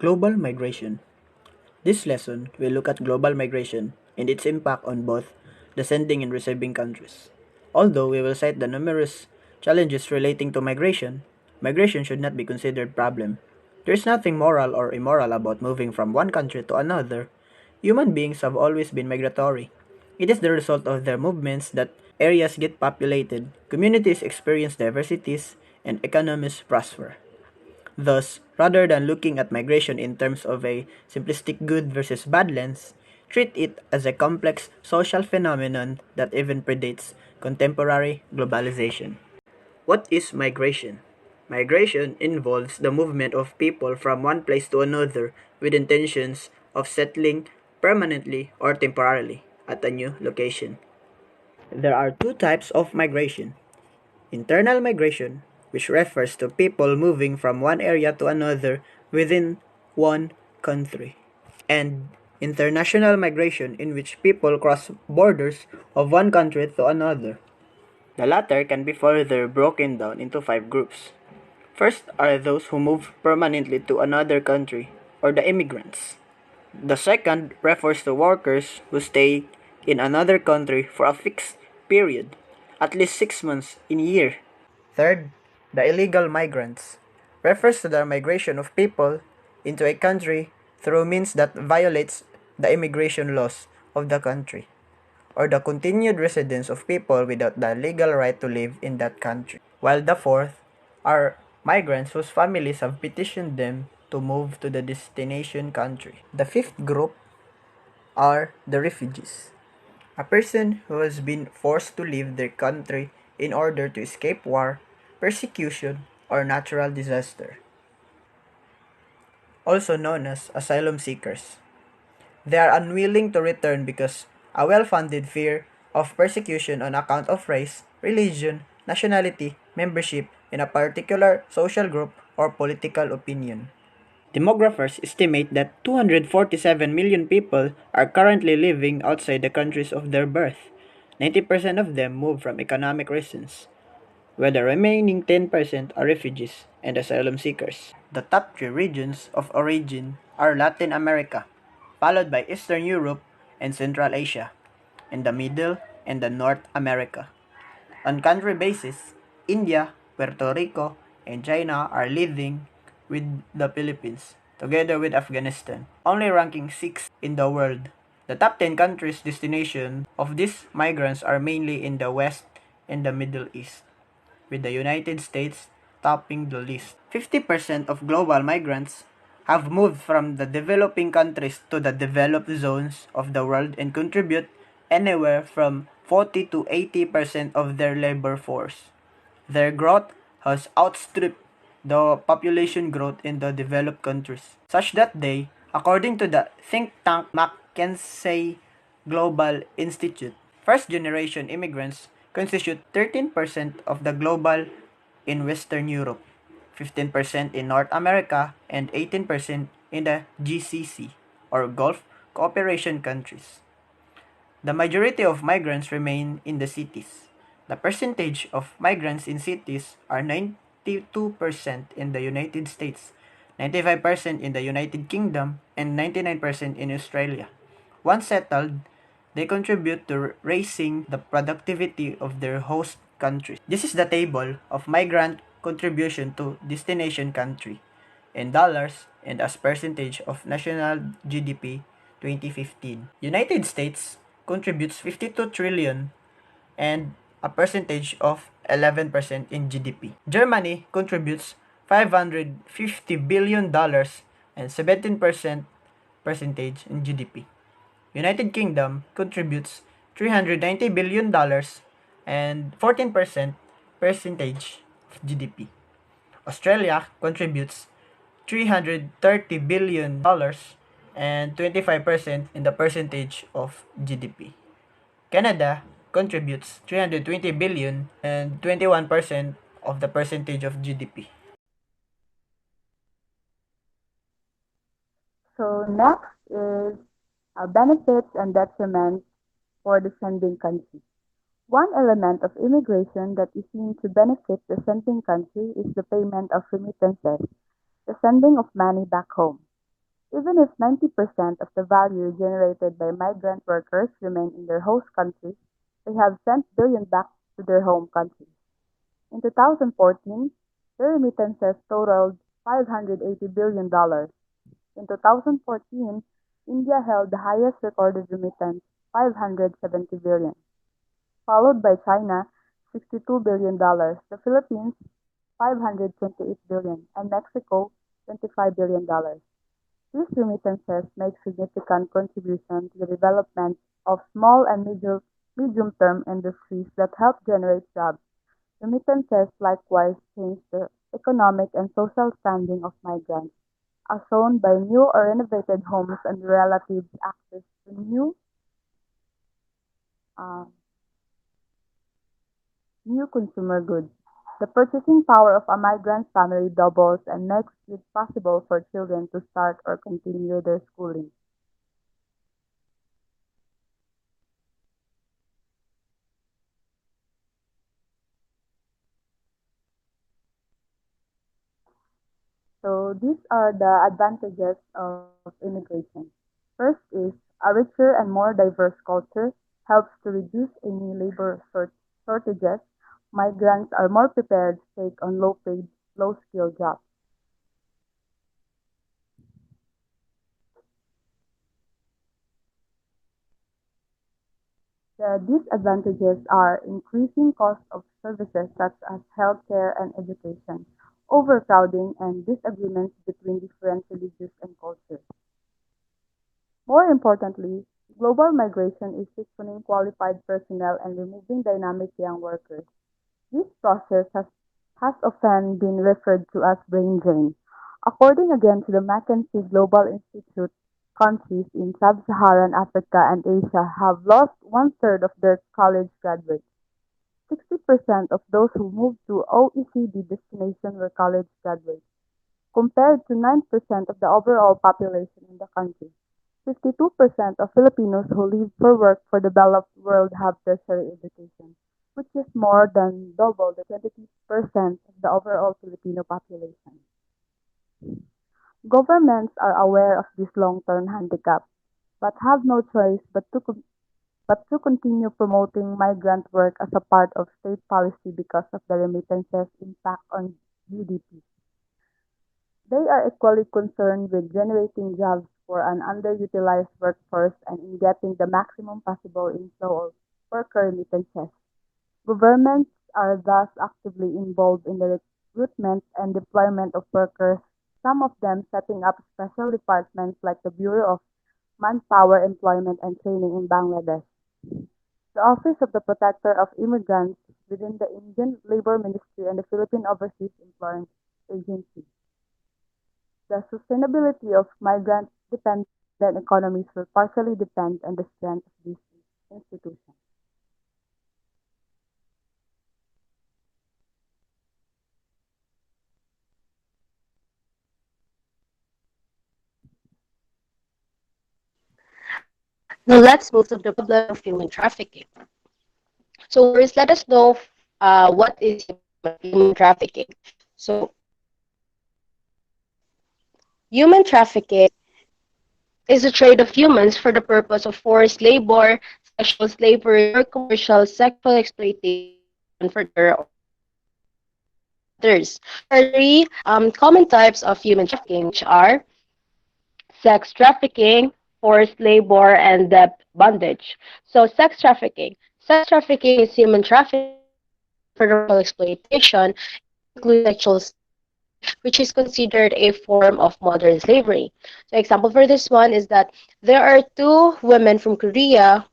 Global migration. This lesson will look at global migration and its impact on both the sending and receiving countries. Although we will cite the numerous challenges relating to migration, migration should not be considered a problem. There is nothing moral or immoral about moving from one country to another. Human beings have always been migratory. It is the result of their movements that areas get populated, communities experience diversities, and economies prosper. Thus, rather than looking at migration in terms of a simplistic good versus bad lens, treat it as a complex social phenomenon that even predates contemporary globalization. What is migration? Migration involves the movement of people from one place to another with intentions of settling permanently or temporarily at a new location. There are two types of migration: internal migration, which refers to people moving from one area to another within one country, and international migration, in which people cross borders of one country to another. The latter can be further broken down into five groups. First are those who move permanently to another country, or the immigrants. The second refers to workers who stay in another country for a fixed period, at least 6 months in a year. Third, the illegal migrants refers to the migration of people into a country through means that violates the immigration laws of the country, or the continued residence of people without the legal right to live in that country. While the fourth are migrants whose families have petitioned them to move to the destination country. The fifth group are the refugees, a person who has been forced to leave their country in order to escape war, persecution, or natural disaster, also known as asylum seekers. They are unwilling to return because a well-founded fear of persecution on account of race, religion, nationality, membership in a particular social group, or political opinion. Demographers estimate that 247 million people are currently living outside the countries of their birth. 90% of them move from economic reasons, where the remaining 10% are refugees and asylum seekers. The top three regions of origin are Latin America, followed by Eastern Europe and Central Asia, and the Middle and the North America. On country basis, India, Puerto Rico, and China are leading with the Philippines, together with Afghanistan, only ranking 6th in the world. The top 10 countries' destination of these migrants are mainly in the West and the Middle East, with the United States topping the list. 50% of global migrants have moved from the developing countries to the developed zones of the world and contribute anywhere from 40 to 80% of their labor force. Their growth has outstripped the population growth in the developed countries, such that they, according to the think tank McKinsey Global Institute, first-generation immigrants constitute 13% of the global in Western Europe, 15% in North America, and 18% in the GCC, or Gulf Cooperation countries. The majority of migrants remain in the cities. The percentage of migrants in cities are 92% in the United States, 95% in the United Kingdom, and 99% in Australia. Once settled, they contribute to raising the productivity of their host countries. This is the table of migrant contribution to destination country in dollars and as percentage of national GDP 2015. United States contributes 52 trillion and a percentage of 11% in GDP. Germany contributes $550 billion dollars and 17% percentage in GDP. United Kingdom contributes $390 billion dollars and 14% percentage of GDP. Australia contributes $330 billion dollars and 25% in the percentage of GDP. Canada contributes 320 billion and 21% of the percentage of GDP. So next is benefits and detriments for the sending country. One element of immigration that is seen to benefit the sending country is the payment of remittances, the sending of money back home. Even if 90% of the value generated by migrant workers remain in their host countries, they have sent billions back to their home countries. In 2014, the remittances totaled $580 billion. In 2014, India held the highest recorded remittance, 570 billion, followed by China, $62 billion, the Philippines, 528 billion, and Mexico, $25 billion. These remittances make significant contributions to the development of small and medium-term industries that help generate jobs. Remittances likewise change the economic and social standing of migrants, as shown by new or renovated homes and relatives' access to uh, new consumer goods. The purchasing power of a migrant family doubles and makes it possible for children to start or continue their schooling. So these are the advantages of immigration. First is a richer and more diverse culture helps to reduce any shortages. Migrants are more prepared to take on low-paid, low-skilled jobs. The disadvantages are increasing costs of services such as healthcare and education, overcrowding, and disagreements between different religions and cultures. More importantly, global migration is seeking qualified personnel and removing dynamic young workers. This process has often been referred to as brain drain. According again to the McKinsey Global Institute, countries in sub-Saharan Africa and Asia have lost one-third of their college graduates. 60% of those who moved to OECD destinations were college graduates, compared to 9% of the overall population in the country. 52% of Filipinos who leave for work for the developed world have tertiary education, which is more than double the 20% of the overall Filipino population. Governments are aware of this long-term handicap, but have no choice but to continue promoting migrant work as a part of state policy because of the remittances impact on GDP. They are equally concerned with generating jobs for an underutilized workforce and in getting the maximum possible inflow of worker remittances. Governments are thus actively involved in the recruitment and deployment of workers, some of them setting up special departments like the Bureau of Manpower Employment and Training in Bangladesh. The Office of the Protector of Immigrants within the Indian Labor Ministry and the Philippine Overseas Employment Agency. The sustainability of migrant-dependent economies will partially depend on the strength of these institutions. Now let's move to the problem of human trafficking. So first, let us know what is human trafficking. So human trafficking is a trade of humans for the purpose of forced labor, sexual slavery, or commercial sexual exploitation for pleasure or convenience of others. There are three common types of human trafficking, which are sex trafficking, forced labor, and bondage. So, sex trafficking. Sex trafficking is human trafficking for the commercial exploitation. It includes sexual slavery, which is considered a form of modern slavery. So, example for this one is that there are two women from Korea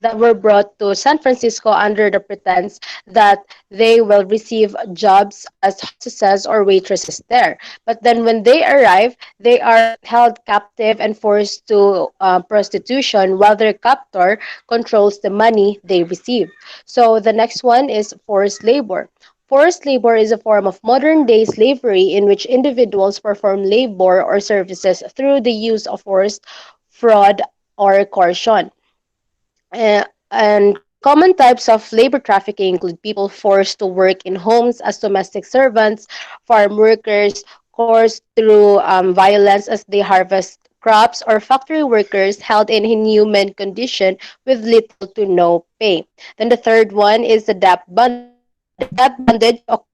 that were brought to San Francisco under the pretense that they will receive jobs as hostesses or waitresses there. But then when they arrive, they are held captive and forced to prostitution while their captor controls the money they receive. So the next one is forced labor. Forced labor is a form of modern day slavery in which individuals perform labor or services through the use of force, fraud, or coercion. And common types of labor trafficking include people forced to work in homes as domestic servants, farm workers, course, through violence as they harvest crops, or factory workers held in inhuman condition with little to no pay. Then the third one is the debt bondage. Debt bondage occurs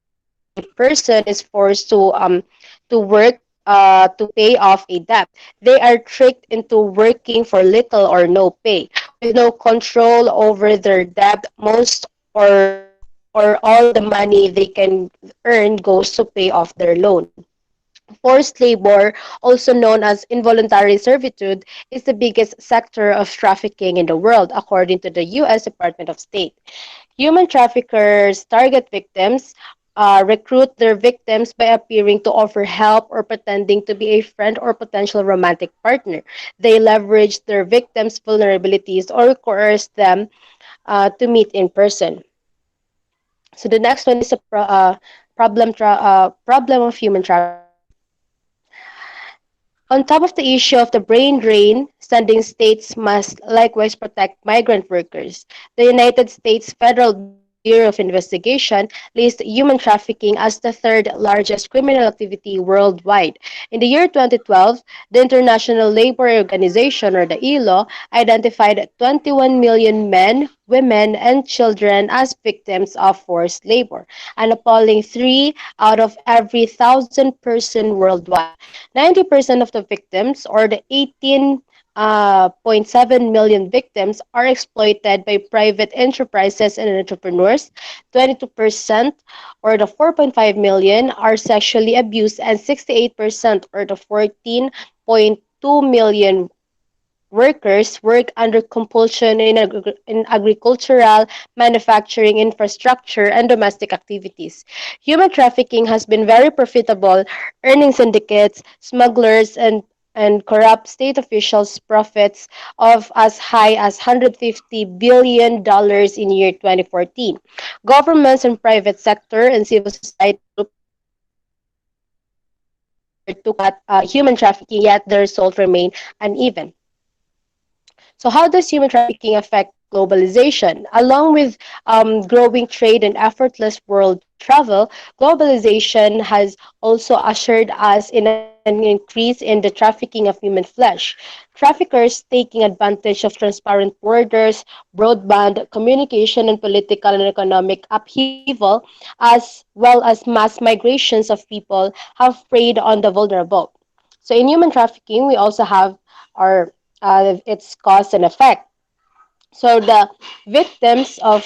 when a person is forced to work to pay off a debt. They are tricked into working for little or no pay, with no control over their debt. Most or all the money they can earn goes to pay off their loan. Forced labor, also known as involuntary servitude, is the biggest sector of trafficking in the world, according to the U.S. Department of State. Human traffickers target victims, recruit their victims by appearing to offer help or pretending to be a friend or potential romantic partner. They leverage their victims' vulnerabilities or coerce them to meet in person. So the next one is a problem of human trafficking. On top of the issue of the brain drain, sending states must likewise protect migrant workers. The United States Federal Bureau of Investigation lists human trafficking as the third largest criminal activity worldwide. In the year 2012, the International Labor Organization, or the ILO, identified 21 million men, women, and children as victims of forced labor, an appalling 3 out of every 1,000 person worldwide. 90% of the victims, or the 18.7 million victims, are exploited by private enterprises and entrepreneurs. 22%, or the 4.5 million, are sexually abused, and 68%, or the 14.2 million, workers work under compulsion in agricultural, manufacturing, infrastructure, and domestic activities. Human trafficking has been very profitable, earning syndicates, smugglers, and corrupt state officials profits of as high as $150 billion in year 2014. Governments and private sector and civil society groups have worked together to combat human trafficking, yet the results remain uneven. So, how does human trafficking affect globalization? Along with growing trade and effortless world travel, globalization has also ushered us in an increase in the trafficking of human flesh. Traffickers taking advantage of transparent borders, broadband communication, and political and economic upheaval, as well as mass migrations of people, have preyed on the vulnerable. So, in human trafficking, we also have our its cause and effect. So the victims of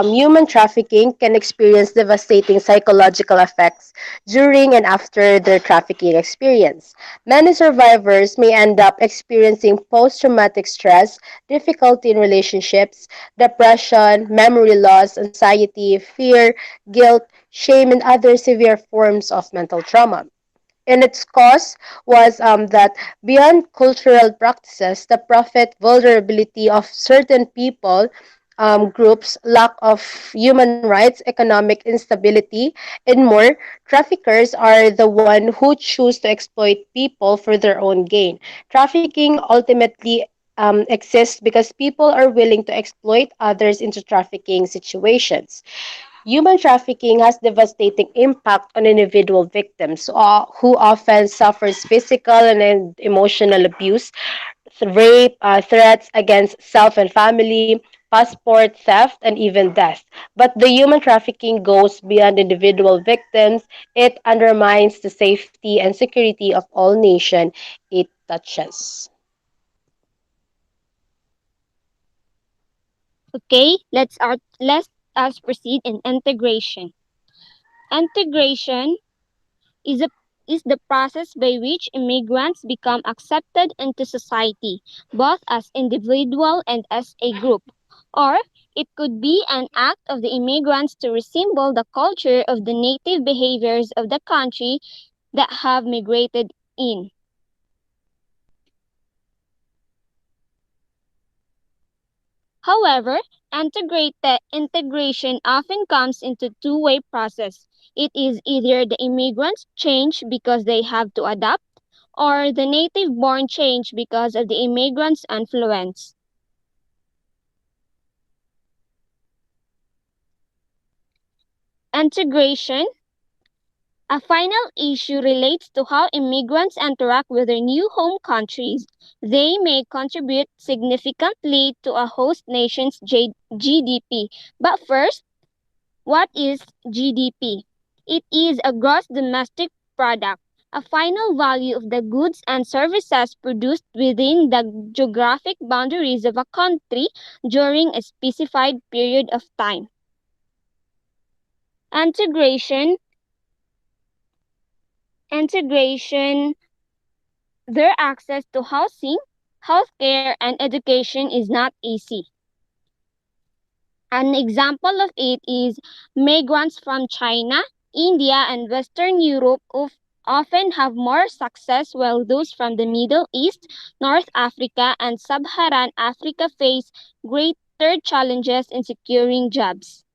human trafficking can experience devastating psychological effects during and after their trafficking experience. Many survivors may end up experiencing post-traumatic stress, difficulty in relationships, depression, memory loss, anxiety, fear, guilt, shame, and other severe forms of mental trauma. And its cause was that beyond cultural practices, the profit vulnerability of certain people, groups, lack of human rights, economic instability, and more, traffickers are the one who choose to exploit people for their own gain. Trafficking ultimately exists because people are willing to exploit others into trafficking situations. Human trafficking has devastating impact on individual victims who often suffers physical and emotional abuse, rape, threats against self and family, passport theft, and even death. But the human trafficking goes beyond individual victims. It undermines the safety and security of all nations it touches. Okay, let us proceed in integration. Integration is a is the process by which immigrants become accepted into society, both as individual and as a group. Or it could be an act of the immigrants to resemble the culture of the native behaviors of the country that have migrated in. However, integration often comes into two-way process. It is either the immigrants change because they have to adapt, or the native-born change because of the immigrants' influence. Integration A final issue relates to how immigrants interact with their new home countries. They may contribute significantly to a host nation's GDP. But first, what is GDP? It is a gross domestic product, a final value of the goods and services produced within the geographic boundaries of a country during a specified period of time. Integration, integration, their access to housing, healthcare, and education is not easy. An example of it is migrants from China, India, and Western Europe who often have more success, while those from the Middle East, North Africa, and Sub-Saharan Africa face greater challenges in securing jobs.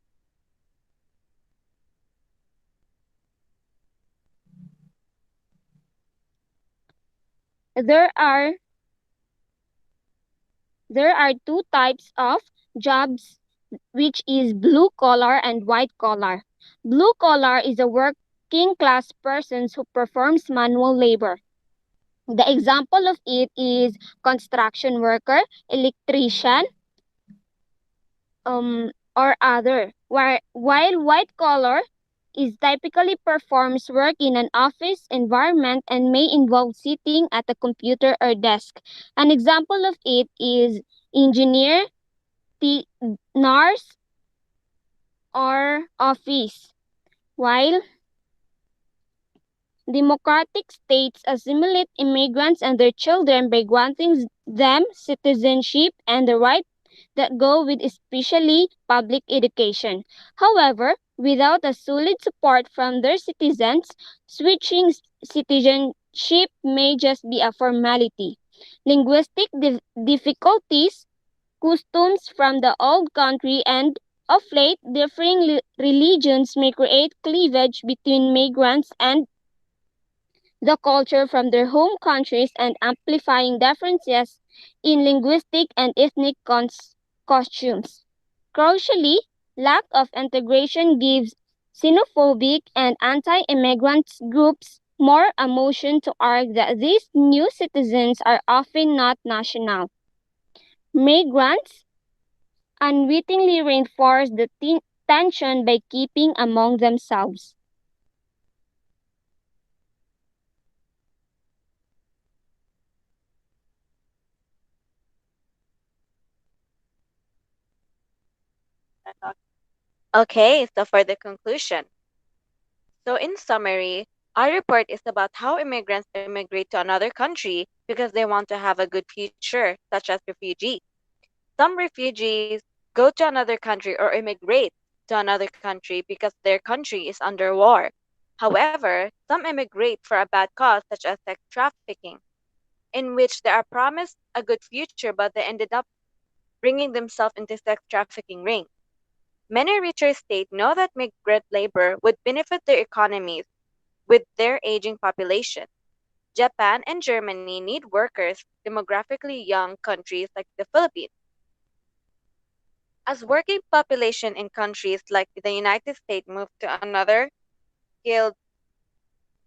There are there are two types of jobs, which is blue collar and white collar. Blue collar is a working class persons who performs manual labor. The example of it is construction worker, electrician, or other. While white collar is typically performs work in an office environment and may involve sitting at a computer or desk. An example of it is engineer, nurse, or office. While democratic states assimilate immigrants and their children by granting them citizenship and the right that go with especially public education. However, without a solid support from their citizens, switching citizenship may just be a formality. Linguistic difficulties, customs from the old country, and of late differing religions may create cleavage between migrants and the culture from their home countries and amplifying differences in linguistic and ethnic costumes. Crucially, lack of integration gives xenophobic and anti-immigrant groups more ammunition to argue that these new citizens are often not national. Migrants unwittingly reinforce the tension by keeping among themselves. Okay, so for the conclusion. So, in summary, our report is about how immigrants immigrate to another country because they want to have a good future, such as refugees. Some refugees go to another country or immigrate to another country because their country is under war. However, some immigrate for a bad cause, such as sex trafficking, in which they are promised a good future but they ended up bringing themselves into sex trafficking rings. Many richer states know that migrant labor would benefit their economies with their aging population. Japan and Germany need workers, demographically young countries like the Philippines. As working population in countries like the United States move skilled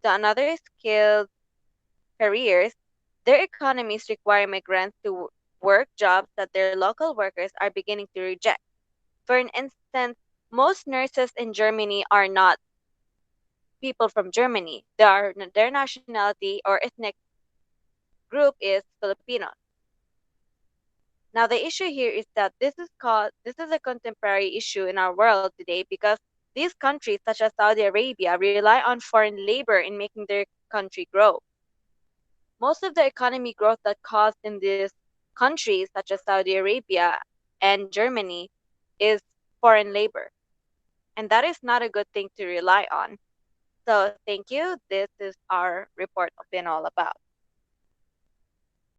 to another skilled careers, their economies require migrants to work jobs that their local workers are beginning to reject. For an instance, most nurses in Germany are not people from Germany. Their nationality or ethnic group is Filipino. Now the issue here is that this is a contemporary issue in our world today because these countries such as Saudi Arabia rely on foreign labor in making their country grow. Most of the economy growth that caused in these countries such as Saudi Arabia and Germany is foreign labor. And that is not a good thing to rely on. So thank you. This is our report been all about.